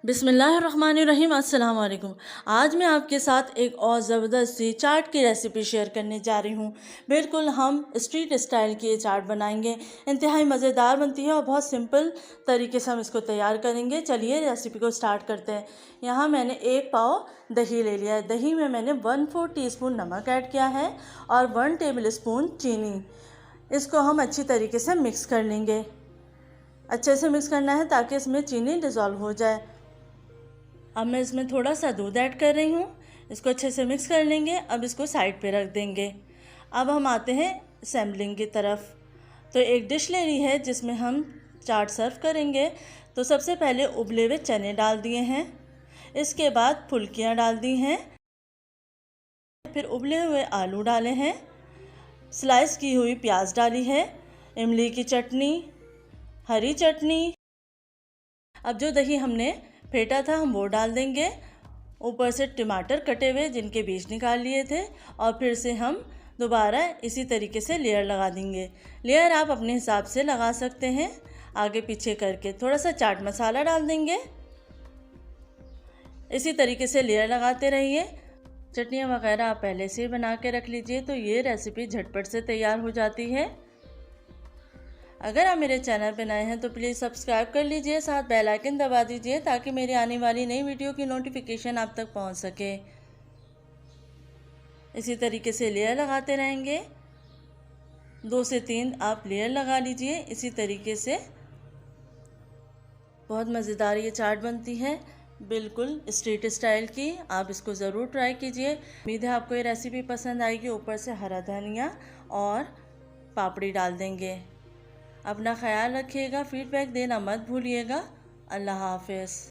बिस्मिल्लाहिर्रहमानिर्रहीम। अस्सलाम वालेकुम। आज मैं आपके साथ एक और ज़बरदस्त सी चाट की रेसिपी शेयर करने जा रही हूँ। बिल्कुल हम स्ट्रीट स्टाइल की ये चाट बनाएंगे। इंतहाई मज़ेदार बनती है और बहुत सिंपल तरीके से हम इसको तैयार करेंगे। चलिए रेसिपी को स्टार्ट करते हैं। यहाँ मैंने 1 पाव दही ले लिया है। दही में मैंने 1/4 टीस्पून नमक ऐड किया है और 1 टेबल स्पून चीनी। इसको हम अच्छी तरीके से मिक्स कर लेंगे। अच्छे से मिक्स करना है ताकि इसमें चीनी डिज़ोल्व हो जाए। अब मैं इसमें थोड़ा सा दूध ऐड कर रही हूँ। इसको अच्छे से मिक्स कर लेंगे। अब इसको साइड पे रख देंगे। अब हम आते हैं सैम्पलिंग की तरफ। तो एक डिश ले ली है जिसमें हम चाट सर्व करेंगे। तो सबसे पहले उबले हुए चने डाल दिए हैं। इसके बाद फुल्कियाँ डाल दी हैं। फिर उबले हुए आलू डाले हैं। स्लाइस की हुई प्याज डाली है। इमली की चटनी, हरी चटनी। अब जो दही हमने फेंटा था हम वो डाल देंगे। ऊपर से टमाटर कटे हुए जिनके बीज निकाल लिए थे और फिर से हम दोबारा इसी तरीके से लेयर लगा देंगे। लेयर आप अपने हिसाब से लगा सकते हैं, आगे पीछे करके। थोड़ा सा चाट मसाला डाल देंगे। इसी तरीके से लेयर लगाते रहिए। चटनियाँ वगैरह आप पहले से बना के रख लीजिए तो ये रेसिपी झटपट से तैयार हो जाती है। अगर आप मेरे चैनल पर नए हैं तो प्लीज़ सब्सक्राइब कर लीजिए, साथ बेल आइकन दबा दीजिए ताकि मेरी आने वाली नई वीडियो की नोटिफिकेशन आप तक पहुंच सके। इसी तरीके से लेयर लगाते रहेंगे। 2 से 3 आप लेयर लगा लीजिए इसी तरीके से। बहुत मज़ेदार ये चाट बनती है, बिल्कुल स्ट्रीट स्टाइल की। आप इसको ज़रूर ट्राई कीजिए। उम्मीद है आपको ये रेसिपी पसंद आएगी। ऊपर से हरा धनिया और पापड़ी डाल देंगे। अपना ख्याल रखिएगा, फीडबैक देना मत भूलिएगा। अल्लाह हाफ़िज़।